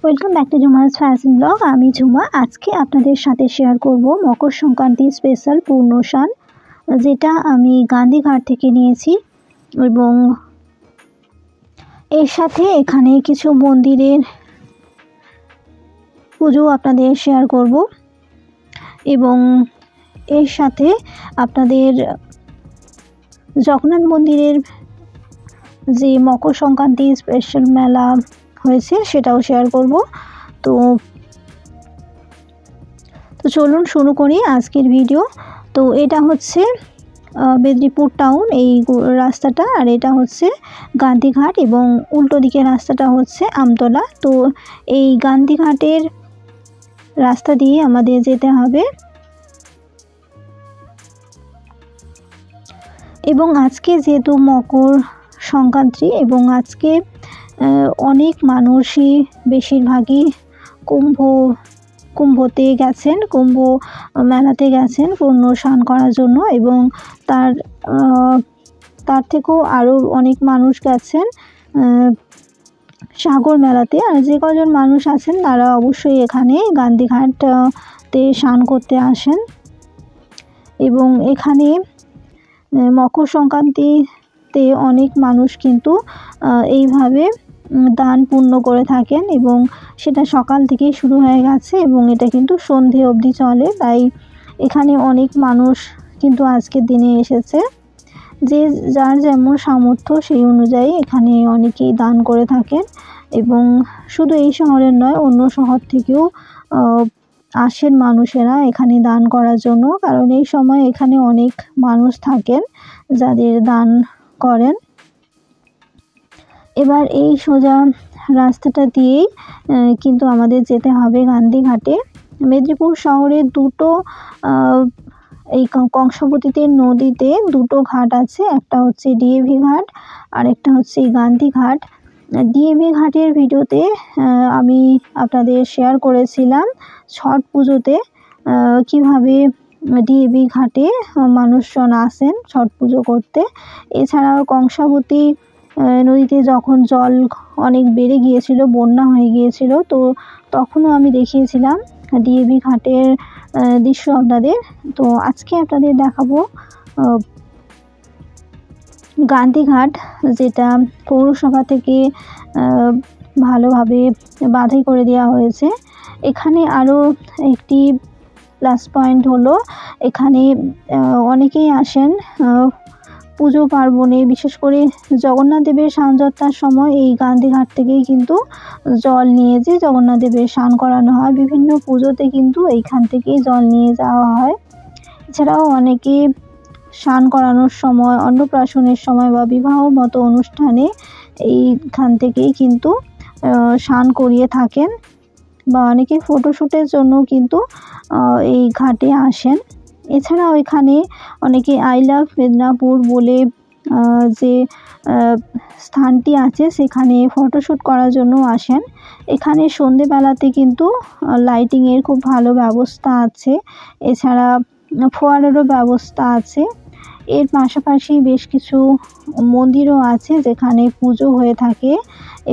Welcome back to Jhuma's fashion blog. আমি ঝুমা। আজকে আপনাদের সাথে শেয়ার করব মকর সংক্রান্তি স্পেশাল পূর্ণসান, যেটা আমি গান্ধীঘাট থেকে নিয়েছি। এবং এর সাথে এখানে কিছু মন্দিরের পুজো আপনাদের শেয়ার করব, এবং এর সাথে আপনাদের জগন্নাথ মন্দিরের যে মকর সংক্রান্তি স্পেশাল মেলা হয়েছে সেটাও শেয়ার করব। তো চলুন শুরু করি আজকের ভিডিও। তো এটা হচ্ছে মেদিনীপুর টাউন, এই রাস্তাটা, আর এটা হচ্ছে গান্ধীঘাট, এবং উল্টো দিকের রাস্তাটা হচ্ছে আমতলা। তো এই গান্ধীঘাটের রাস্তা দিয়ে আমাদের যেতে হবে। এবং আজকে যেহেতু মকর সংক্রান্তি, এবং আজকে অনেক মানুষই বেশিরভাগই কুম্ভতে গেছেন, কুম্ভ মেলাতে গেছেন পূর্ণস্নান করার জন্য, এবং তার থেকেও আরও অনেক মানুষ গেছেন সাগর মেলাতে। আর যে কজন মানুষ আছেন তারা অবশ্যই এখানে গান্ধীঘাটতে স্নান করতে আসেন। এবং এখানে মকর সংক্রান্তিতে অনেক মানুষ কিন্তু এইভাবে দান পুণ্য করে থাকেন, এবং সেটা সকাল থেকেই শুরু হয়ে গেছে, এবং এটা কিন্তু সন্ধে অবধি চলে। তাই এখানে অনেক মানুষ কিন্তু আজকের দিনে এসেছে, যে যার যেমন সামর্থ্য সেই অনুযায়ী এখানে অনেকেই দান করে থাকেন। এবং শুধু এই শহরের নয়, অন্য শহর থেকেও আসেন মানুষেরা এখানে দান করার জন্য, কারণ এই সময় এখানে অনেক মানুষ থাকেন যাদের দান করেন। এবার এই সোজা রাস্তাটা দিয়েই কিন্তু আমাদের যেতে হবে গান্ধীঘাটে। মেদিনীপুর শহরের এই কংসাবতীতে নদীতে দুটো ঘাট আছে, একটা হচ্ছে ডিএভি ঘাট আর একটা হচ্ছে গান্ধীঘাট। ডিএভি ঘাটের ভিডিওতে আমি আপনাদের শেয়ার করেছিলাম ছট পুজোতে কিভাবে ডিএভি ঘাটে মানুষজন আসেন ছট পুজো করতে। এছাড়াও কংসাবতী নদীতে যখন জল অনেক বেড়ে গিয়েছিল, বন্যা হয়ে গিয়েছিল, তো তখনও আমি দেখিয়েছিলাম ডিএভি ঘাটের দৃশ্য আপনাদের। তো আজকে আপনাদের দেখাবো গান্ধীঘাট, যেটা পৌরসভা থেকে ভালোভাবে বাঁধাই করে দেওয়া হয়েছে। এখানে আরও একটি প্লাস পয়েন্ট হলো, এখানে অনেকেই আসেন পুজো পার্বণে, বিশেষ করে জগন্নাথ দেবের স্নানযাত্রার সময় এই গান্ধীঘাট থেকেই কিন্তু জল নিয়ে যে জগন্নাথ দেবের স্নান করানো হয়। বিভিন্ন পুজোতে কিন্তু এইখান থেকেই জল নিয়ে যাওয়া হয়। এছাড়াও অনেকে স্নান করানোর সময়, অন্নপ্রাশনের সময় বা বিবাহর মতো অনুষ্ঠানে এইখান থেকেই কিন্তু স্নান করিয়ে থাকেন, বা অনেকে ফটোশ্যুটের জন্য কিন্তু এই ঘাটে আসেন। এছাড়াও এখানে অনেকে আই লাভ মেদিনীপুর বলে যে স্থানটি আছে সেখানে ফটোশ্যুট করার জন্য আসেন। এখানে সন্ধেবেলাতে কিন্তু লাইটিংয়ের খুব ভালো ব্যবস্থা আছে, এছাড়া ফোয়ারেরও ব্যবস্থা আছে। এর পাশাপাশি বেশ কিছু মন্দিরও আছে যেখানে পুজো হয়ে থাকে,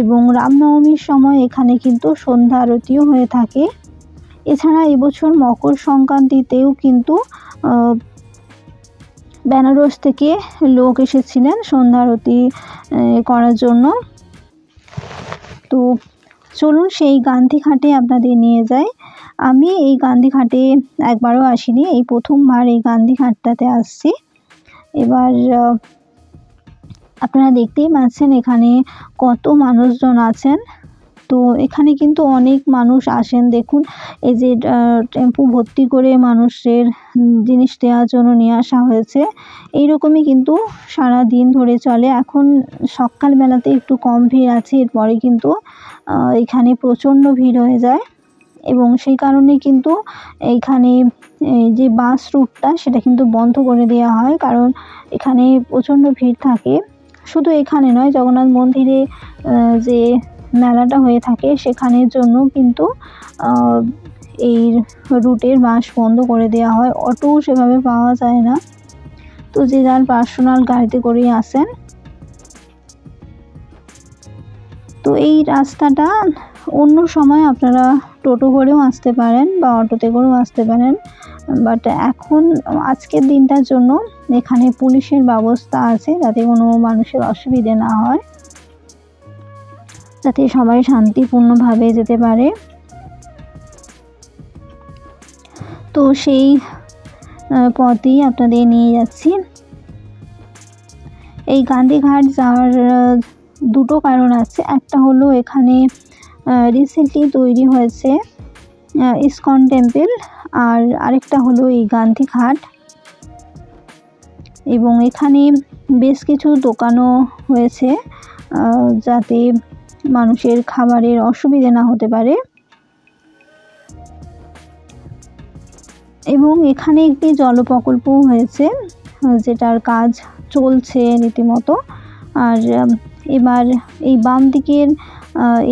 এবং রামনবমীর সময় এখানে কিন্তু সন্ধ্যা আরতিও হয়ে থাকে। এছাড়া এবছর মকর সংক্রান্তিতেও কিন্তু বেনারস থেকে লোক এসেছিলেন সন্ধ্যা আরতি করার জন্য। তো চলুন সেই গান্ধীঘাটে আপনাদের নিয়ে যাই। আমি এই গান্ধীঘাটে একবারও আসিনি, এই প্রথমবার এই গান্ধীঘাটটাতে আসছি। এবার আপনারা দেখতেই পাচ্ছেন এখানে কত মানুষজন আছেন। তো এখানে কিন্তু অনেক মানুষ আসেন, দেখুন এই যে টেম্পু ভর্তি করে মানুষের জিনিস দেওয়ার জন্য নিয়ে আসা হয়েছে। এইরকমই কিন্তু সারা দিন ধরে চলে। এখন সকালবেলাতে একটু কম ভিড় আছে, এরপরে কিন্তু এখানে প্রচণ্ড ভিড় হয়ে যায়, এবং সেই কারণে কিন্তু এইখানে যে বাস রুটটা সেটা কিন্তু বন্ধ করে দেওয়া হয়, কারণ এখানে প্রচণ্ড ভিড় থাকে। শুধু এখানে নয়, জগন্নাথ মন্দিরে যে মেলাটা হয়ে থাকে সেখানের জন্য কিন্তু এই রুটের বাস বন্ধ করে দেওয়া হয়। অটো সেভাবে পাওয়া যায় না, তো যে যার পার্সোনাল গাড়িতে করেই আসেন। তো এই রাস্তাটা অন্য সময় আপনারা টোটো করেও আসতে পারেন বা অটোতে করেও আসতে পারেন, বাট এখন আজকের দিনটার জন্য এখানে পুলিশের ব্যবস্থা আছে যাতে কোনো মানুষের অসুবিধে না হয়, যাতে সবাই শান্তিপূর্ণভাবে যেতে পারে। তো সেই পথেই আপনাদের নিয়ে যাচ্ছি। এই গান্ধীঘাট যাওয়ার দুটো কারণ আছে। একটা হলো এখানে রিসেন্টলি তৈরি হয়েছে ইসকন টেম্পল, আর আরেকটা হলো এই গান্ধীঘাট। এবং এখানে বেশ কিছু দোকানও হয়েছে যাতে মানুষের খাবারের অসুবিধা না হতে পারে। এবং এখানে একটি জল প্রকল্পও হয়েছে যেটার কাজ চলছে রীতিমতো। আর এবার এই বাম দিকের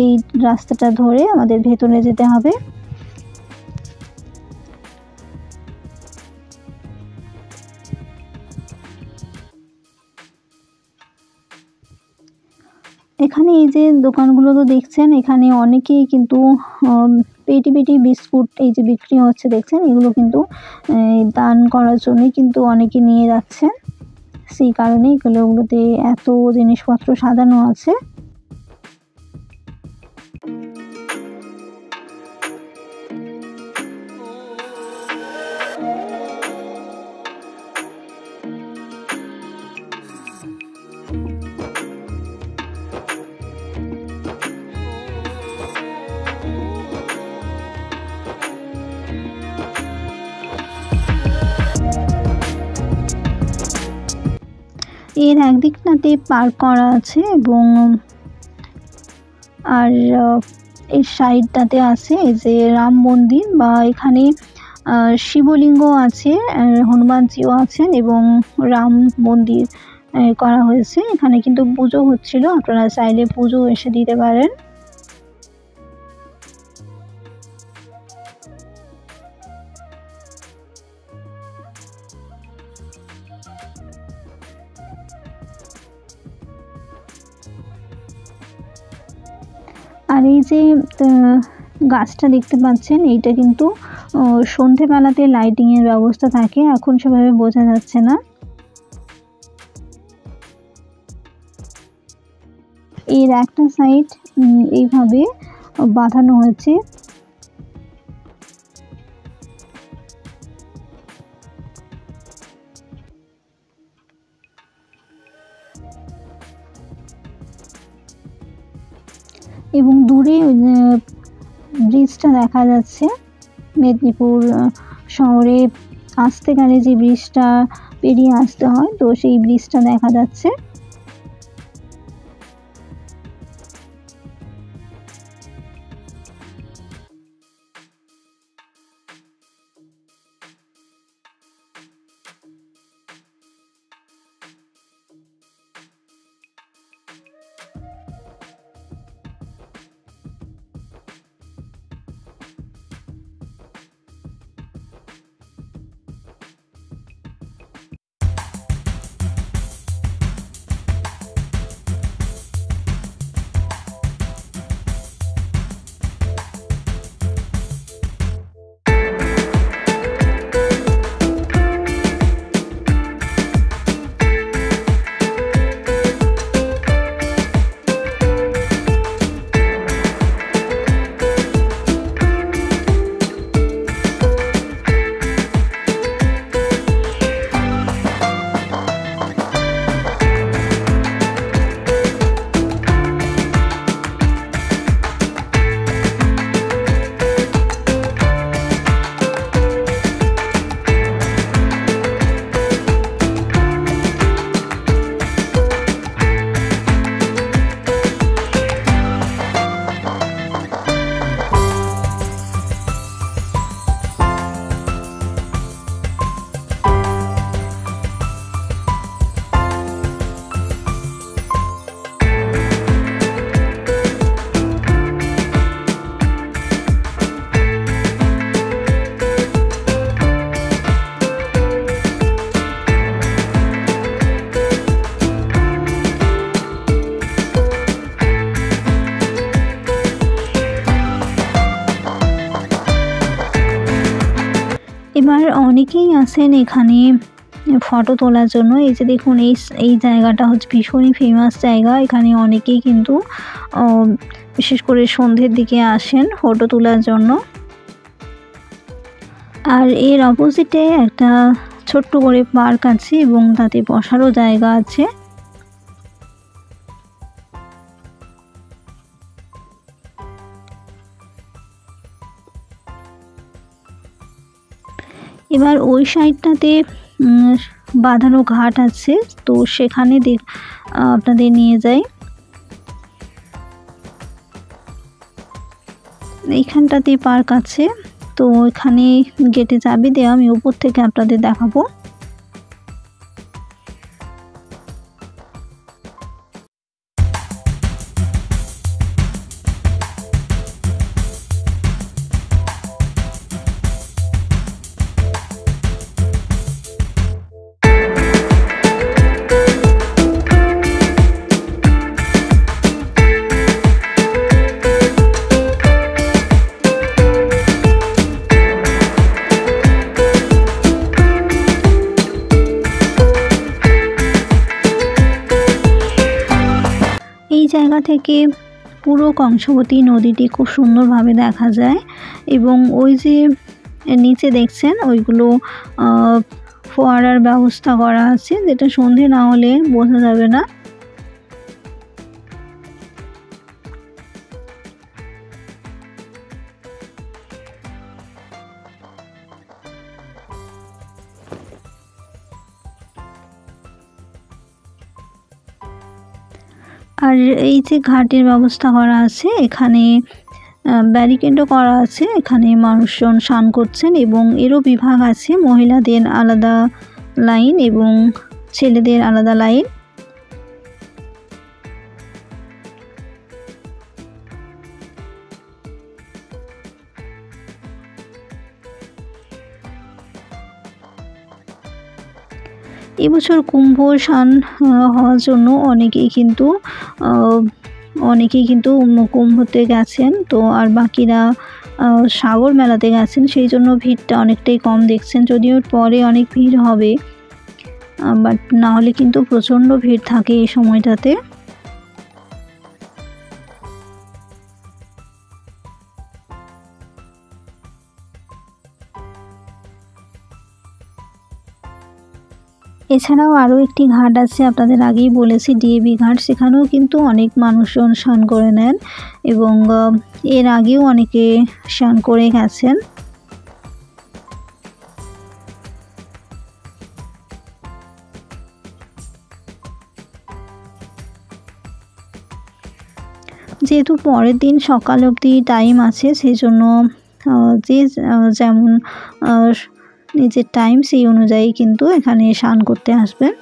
এই রাস্তাটা ধরে আমাদের ভেতরে যেতে হবে। এখানে এই যে দোকানগুলো তো দেখছেন, এখানে অনেকেই কিন্তু পেটি পেটি বিস্কুট এই যে বিক্রি হচ্ছে দেখছেন, এগুলো কিন্তু দান করার জন্যই কিন্তু অনেকে নিয়ে যাচ্ছেন। সেই কারণে এগুলোতে এত জিনিসপত্র সাজানো আছে। এর একদিকটাতে পার্ক করা আছে এবং আর এর সাইডটাতে আছে এই যে রাম মন্দির, বা এখানে শিবলিঙ্গ আছে, হনুমানজিও আছেন এবং রাম মন্দির করা হয়েছে। এখানে কিন্তু পুজো হচ্ছিল, আপনারা চাইলে পুজো এসে দিতে পারেন। আর এই যে গাছটা দেখতে পাচ্ছেন, এইটা কিন্তু সন্ধেবেলাতে লাইটিংয়ের ব্যবস্থা থাকে, এখন সেভাবে বোঝা যাচ্ছে না। এর একটা সাইড এইভাবে বাঁধানো হয়েছে। এবং দূরে ব্রিজটা দেখা যাচ্ছে, মেদিনীপুর শহরে আসতে গেলে যে ব্রিজটা পেরিয়ে আসতে হয়, তো সেই ব্রিজটা দেখা যাচ্ছে। এবার অনেকেই আসেন এখানে ফটো তোলার জন্য। এই যে দেখুন এই জায়গাটা হচ্ছে ভীষণই ফেমাস জায়গা। এখানে অনেকেই কিন্তু বিশেষ করে সন্ধ্যের দিকে আসেন ফটো তোলার জন্য। আর এর অপোজিটে একটা ছোট্ট করে পার্ক আছে এবং তাতে বসারও জায়গা আছে। এবার ওই সাইডটাতে বাঁধানো ঘাট আছে, তো সেখানে আপনাদের নিয়ে যাই। এইখানটাতে পার্ক আছে, তো এখানে গেটে চাবি দেওয়া, আমি উপর থেকে আপনাদের দেখাবো। এই জায়গা থেকে পুরো কংসাবতী নদীটি খুব সুন্দরভাবে দেখা যায় এবং ওই যে নিচে দেখছেন ওইগুলো ফোয়ারার ব্যবস্থা করা আছে, যেটা সন্ধে না হলে বোঝা যাবে না। আর এই যে ঘাটের ব্যবস্থা করা আছে, এখানে ব্যারিকেডও করা আছে, এখানে মানুষজন স্নান করছেন এবং এরও বিভাগ আছে, মহিলাদের আলাদা লাইন এবং ছেলেদের আলাদা লাইন। এবছর কুম্ভ স্নান হওয়ার জন্য অনেকেই কিন্তু কুম্ভতে গেছেন, তো আর বাকিরা সাগর মেলাতে গেছেন, সেই জন্য ভিড়টা অনেকটাই কম দেখছেন। যদিও পরে অনেক ভিড় হবে, বাট না হলে কিন্তু প্রচণ্ড ভিড় থাকে এই সময়টাতে। এছাড়াও আরও একটি ঘাট আছে, আপনাদের আগেই বলেছি ডিএবি ঘাট, সেখানেও কিন্তু অনেক মানুষজন স্নান করে নেন এবং এর আগেও অনেকে স্নান করে গেছেন। যেহেতু পরের দিন সকাল অবধি টাইম আছে, সেই জন্য যে যেমন নিজের টাইম সেই অনুযায়ী কিন্তু এখানে স্নান করতে আসবেন।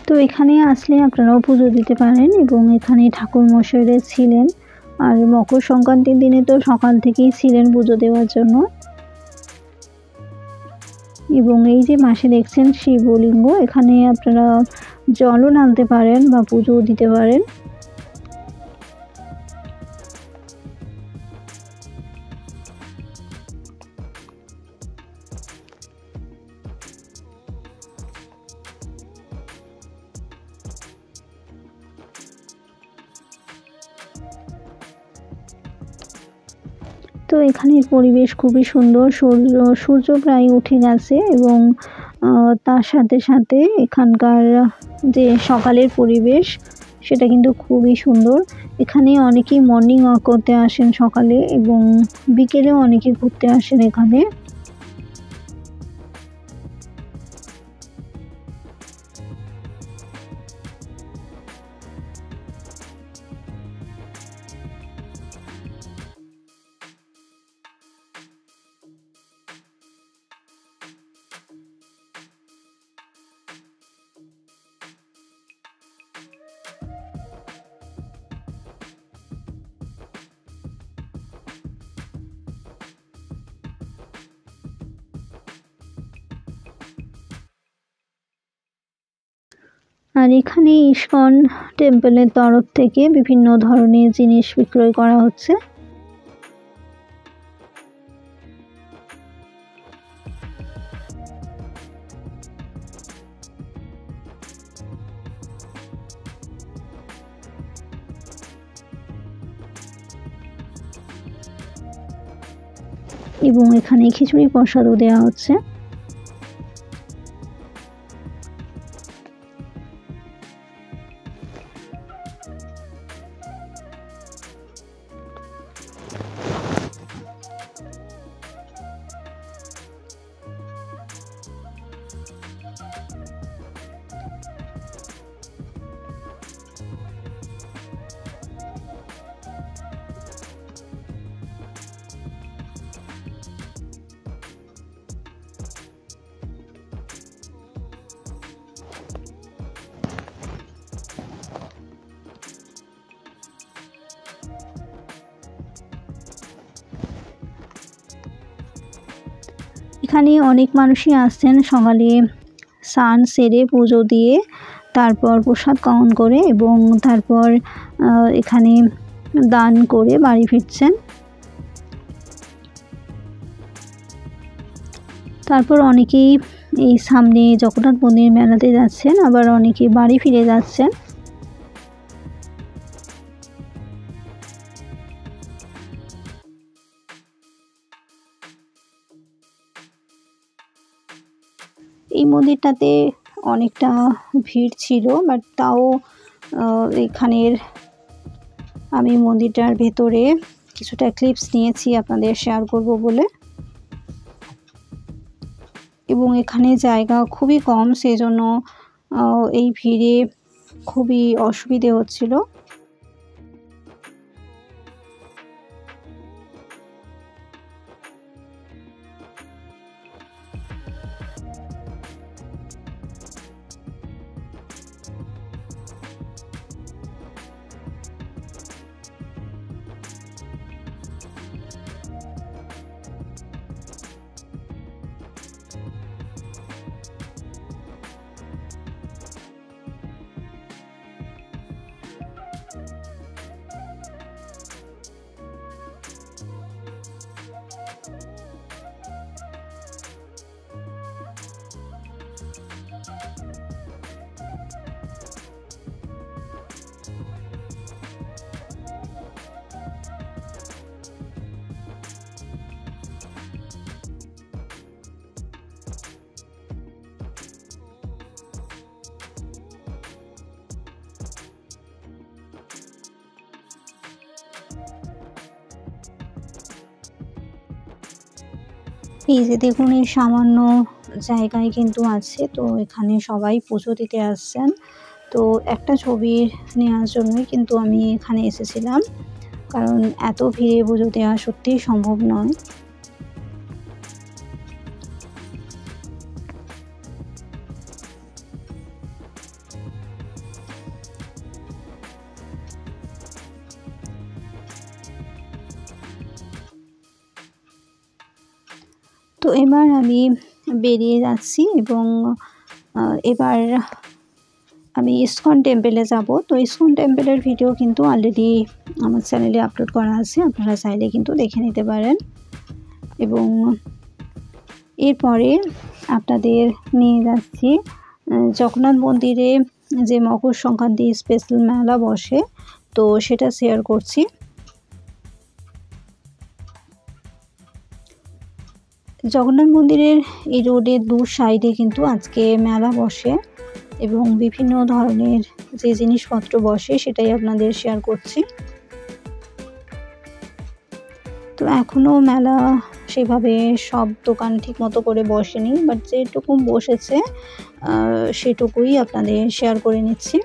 তো এখানে আসলে আপনারাও পুজো দিতে পারেন এবং এখানে ঠাকুর মশাইরা ছিলেন। আর মকর সংক্রান্তির দিনে তো সকাল থেকেই ছিলেন পুজো দেওয়ার জন্য। এবং এই যে মাসে দেখছেন শিবলিঙ্গ, এখানে আপনারা জলও নামতে পারেন বা পুজোও দিতে পারেন। তো এখানের পরিবেশ খুবই সুন্দর। সূর্য প্রায় উঠে গেছে এবং তার সাথে সাথে এখানকার যে সকালের পরিবেশ সেটা কিন্তু খুবই সুন্দর। এখানে অনেকেই মর্নিং ওয়াক করতে আসেন সকালে এবং বিকেলেও অনেকে ঘুরতে আসেন এখানে। আর এখানে ইস্কন টেম্পলের তরফ থেকে বিভিন্ন ধরনের জিনিস বিক্রয় করা হচ্ছে। এবং এখানে খিচুড়ি প্রসাদও দেওয়া হচ্ছে। এখানে অনেক মানুষই আসছেন সকালে স্নান সেরে পুজো দিয়ে তারপর প্রসাদ গ্রহণ করে এবং তারপর এখানে দান করে বাড়ি ফিরছেন। তারপর অনেকেই এই সামনে জগন্নাথ মন্দির মেলাতে যাচ্ছেন, আবার অনেকে বাড়ি ফিরে যাচ্ছেন। এই মন্দিরটাতে অনেকটা ভিড় ছিল, বাট তাও এখানের আমি মন্দিরটার ভেতরে কিছুটা ক্লিপস নিয়েছি আপনাদের শেয়ার করব বলে। এবং এখানে জায়গা খুবই কম, সেই জন্য এই ভিড়ে খুবই অসুবিধে হচ্ছিল। এই যে দেখুন, এই সামান্য জায়গায় কিন্তু আছে, তো এখানে সবাই পুজো দিতে আসছেন। তো একটা ছবি নেওয়ার জন্যই কিন্তু আমি এখানে এসেছিলাম, কারণ এত ভিড়ে পুজো দেওয়া সত্যিই সম্ভব নয়। তো এবার আমি বেরিয়ে যাচ্ছি এবং এবার আমি ইসকন টেম্পেলে যাব। তো ইসকন টেম্পেলের ভিডিও কিন্তু অলরেডি আমার চ্যানেলে আপলোড করা আছে, আপনারা চাইলে কিন্তু দেখে নিতে পারেন। এবং এরপরে আপনাদের নিয়ে যাচ্ছি জগন্নাথ মন্দিরে যে মকর সংক্রান্তি স্পেশাল মেলা বসে, তো সেটা শেয়ার করছি। জগন্নাথ মন্দিরের এই রোডের দু সাইডে কিন্তু আজকে মেলা বসে এবং বিভিন্ন ধরনের যে জিনিসপত্র বসে সেটাই আপনাদের শেয়ার করছি। তো এখনও মেলা সেভাবে সব দোকান ঠিক মতো করে বসেনি, বাট যেটুকু বসেছে সেটুকুই আপনাদের শেয়ার করে নিচ্ছি।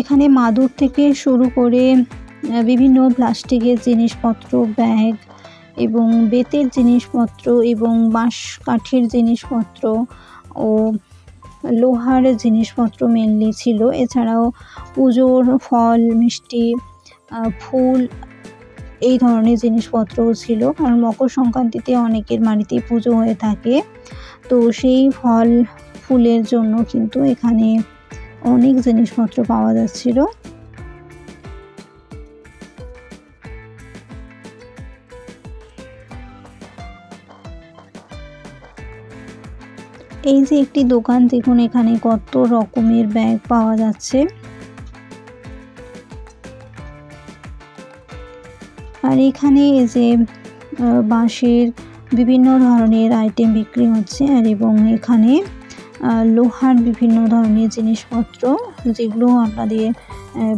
এখানে মাদুর থেকে শুরু করে বিভিন্ন প্লাস্টিকের জিনিসপত্র, ব্যাগ এবং বেতের জিনিসপত্র এবং বাঁশ কাঠের জিনিসপত্র ও লোহার জিনিসপত্র মেনলি ছিল। এছাড়াও পুজোর ফল, মিষ্টি, ফুল এই ধরনের জিনিসপত্রও ছিল, কারণ মকর সংক্রান্তিতে অনেকের বাড়িতে পুজো হয়ে থাকে। তো সেই ফল ফুলের জন্য কিন্তু এখানে অনেক জিনিসপত্র পাওয়া যাচ্ছিল। এই যে একটি দোকান, দেখুন এখানে কত রকমের ব্যাগ পাওয়া যাচ্ছে। আর এখানে এই যে বাঁশের বিভিন্ন ধরনের আইটেম বিক্রি হচ্ছে, আর এবং এখানে লোহার বিভিন্ন ধরনের জিনিসপত্র, যেগুলো আপনাদের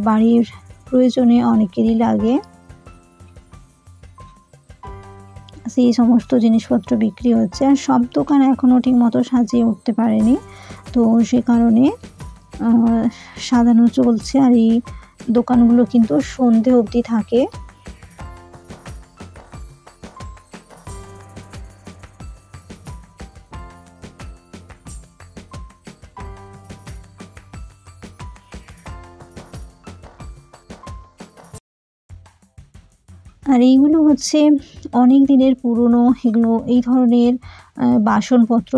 বাড়ির প্রয়োজনে অনেকেরই লাগে, সেই সমস্ত জিনিসপত্র বিক্রি হচ্ছে। আর সব দোকান এখনও ঠিক মতো সাজিয়ে উঠতে পারেনি, তো সে কারণে সাজানো চলছে। আর এই দোকানগুলো কিন্তু সন্ধে অবধি থাকে। আর এইগুলো হচ্ছে অনেক দিনের পুরনো, এগুলো এই ধরনের বাসনপত্র,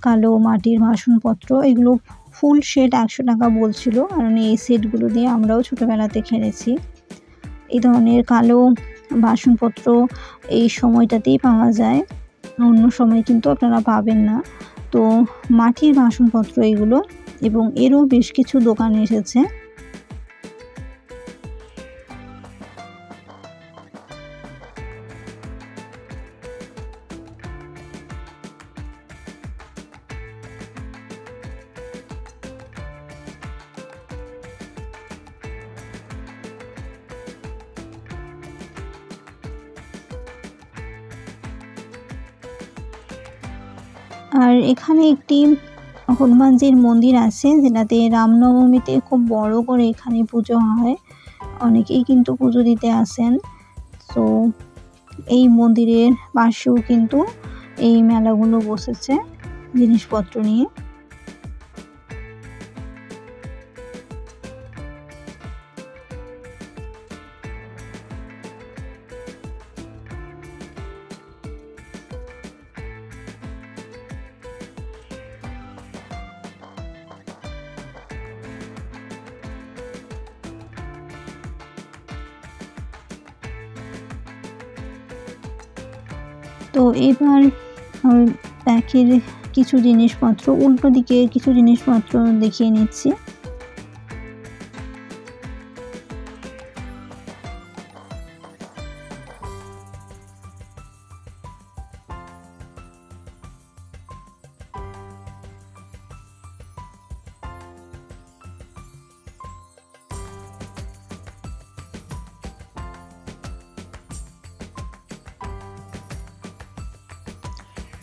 কালো মাটির বাসনপত্র, এগুলো ফুল সেট 100 টাকা বলছিল, কারণ এই সেটগুলো দিয়ে আমরাও ছোটোবেলাতে খেলেছি। এই ধরনের কালো বাসনপত্র এই সময়টাতেই পাওয়া যায়, অন্য সময় কিন্তু আপনারা পাবেন না। তো মাটির বাসনপত্র এগুলো, এবং এরও বেশ কিছু দোকান এসেছে। আর এখানে একটি হনুমানজির মন্দির আছে, যেটাতে রামনবমীতে খুব বড় করে এখানে পুজো হয়, অনেকেই কিন্তু পুজো দিতে আসেন। তো এই মন্দিরের পাশেও কিন্তু এই মেলাগুলো বসেছে জিনিসপত্র নিয়ে। তো এবার ব্যাগের কিছু জিনিসপত্র, উল্টো দিকে কিছু জিনিসপত্র দেখিয়ে নিচ্ছি।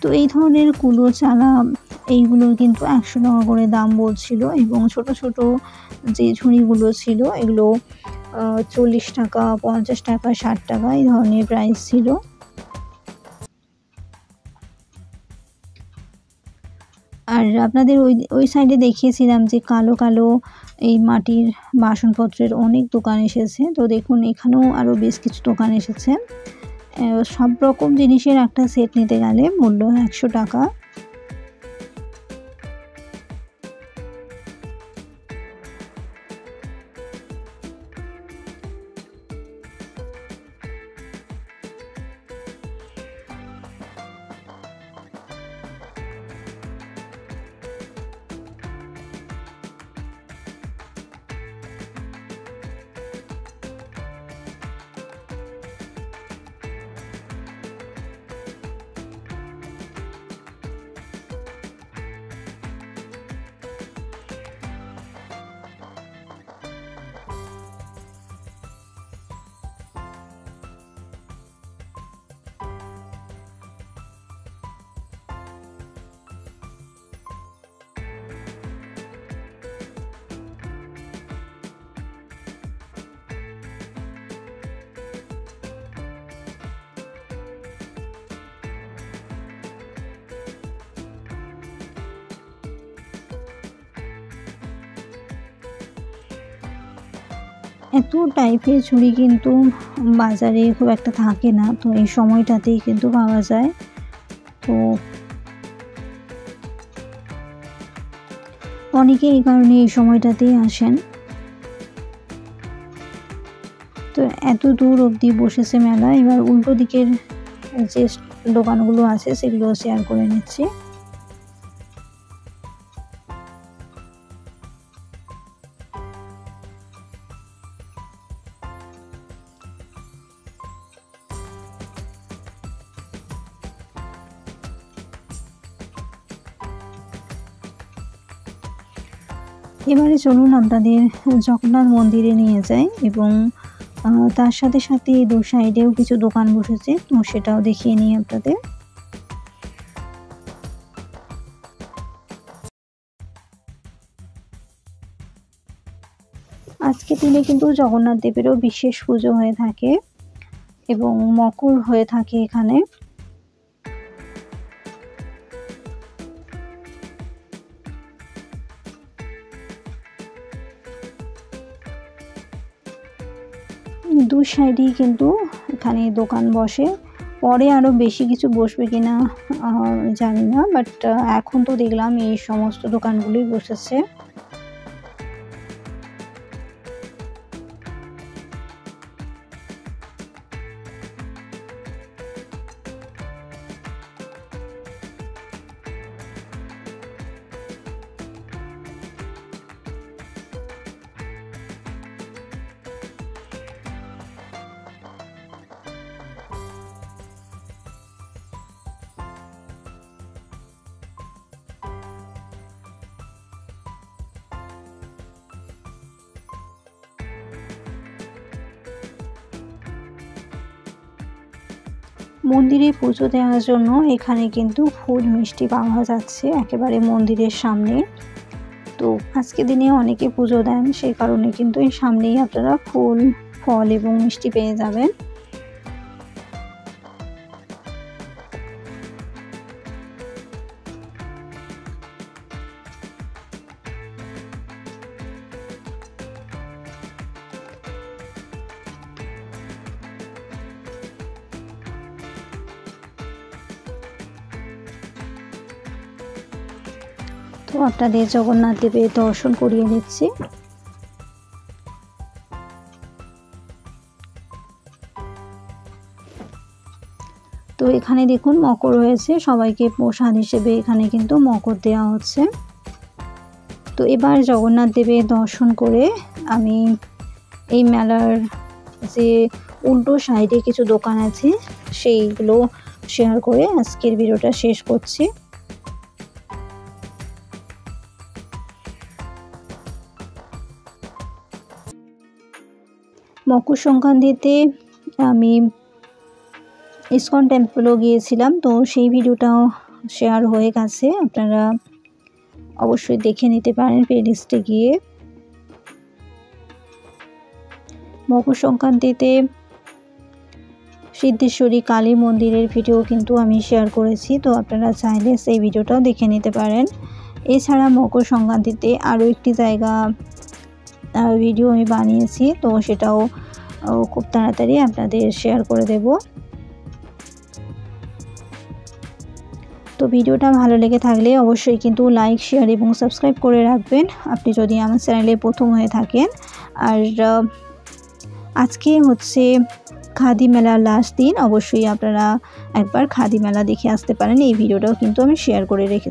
তো এই ধরনের কুলো চালা এইগুলো কিন্তু 100 টাকা করে দাম বলছিল, এবং ছোট ছোট যে ঝুড়িগুলো ছিল এগুলো 40 টাকা, 50 টাকা, 60 টাকা এই ধরনের প্রাইস ছিল। আর আপনাদের ওই সাইডে দেখিয়েছিলাম যে কালো কালো এই মাটির বাসনপত্রের অনেক দোকান এসেছে। তো দেখুন এখানেও আরও বেশ কিছু দোকান এসেছে। সব রকম জিনিসের একটা সেট নিতে গেলে মূল্য 100 টাকা। এত টাইপের ঝুড়ি কিন্তু বাজারে খুব একটা থাকে না, তো এই সময়টাতেই কিন্তু পাওয়া যায়। তো অনেকে এই কারণে এই সময়টাতেই আসেন। তো এত দূর অবধি বসেছে মেলা। এবার উল্টো দিকের যে দোকানগুলো আছে সেগুলো শেয়ার করে নিচ্ছি। এবারে চলুন আপনাদের জগন্নাথ মন্দিরে নিয়ে যাই, এবং তার সাথে সাথে এই দু সাইডেও কিছু দোকান বসেছে, তো সেটাও দেখিয়ে নিই আপনাদের। আজকে দিনে কিন্তু জগন্নাথ দেবেরও বিশেষ পুজো হয়ে থাকে এবং মকর হয়ে থাকে এখানে। দু সাইডেই কিন্তু এখানে দোকান বসে। পরে আরও বেশি কিছু বসবে কিনা জানি না, বাট এখন তো দেখলাম এই সমস্ত দোকানগুলোই বসেছে। মন্দিরে পুজো দেওয়ার জন্য এখানে কিন্তু ফুল মিষ্টি পাওয়া যাচ্ছে একেবারে মন্দিরের সামনে। তো আজকে দিনে অনেকে পুজো দেন, সেই কারণে কিন্তু এই সামনেই আপনারা ফুল, ফল এবং মিষ্টি পেয়ে যাবেন। তো আপনাদের জগন্নাথ দেবের দর্শন করিয়ে দিচ্ছি। তো এখানে দেখুন মকর রয়েছে, সবাইকে প্রসাদ হিসেবে এখানে কিন্তু মকর দেওয়া হচ্ছে। তো এবার জগন্নাথ দেবের দর্শন করে আমি এই মেলার যে উল্টো সাইডে কিছু দোকান আছে সেইগুলো শেয়ার করে আজকের ভিডিওটা শেষ করছি। মকর সংক্রান্তিতে আমি ইসকন টেম্পলও গিয়েছিলাম, তো সেই ভিডিওটাও শেয়ার হয়ে গেছে, আপনারা অবশ্যই দেখে নিতে পারেন প্লেলিস্টে গিয়ে। মকর সংক্রান্তিতে সিদ্ধেশ্বরী কালী মন্দিরের ভিডিও কিন্তু আমি শেয়ার করেছি, তো আপনারা চাইলে সেই ভিডিওটাও দেখে নিতে পারেন। এছাড়া মকর সংক্রান্তিতে আরও একটি জায়গা ভিডিও আমি বানিয়েছি, তো সেটাও খুব তাড়াতাড়ি আপনাদের শেয়ার করে দেব। তো ভিডিওটা ভালো লেগে থাকলে অবশ্যই কিন্তু লাইক, শেয়ার এবং সাবস্ক্রাইব করে রাখবেন আপনি যদি আমার চ্যানেলে প্রথম হয়ে থাকেন। আর আজকে হচ্ছে খাদি মেলার লাস্ট দিন, অবশ্যই আপনারা একবার খাদি মেলা দেখে আসতে পারেন। এই ভিডিওটাও কিন্তু আমি শেয়ার করে রেখেছি।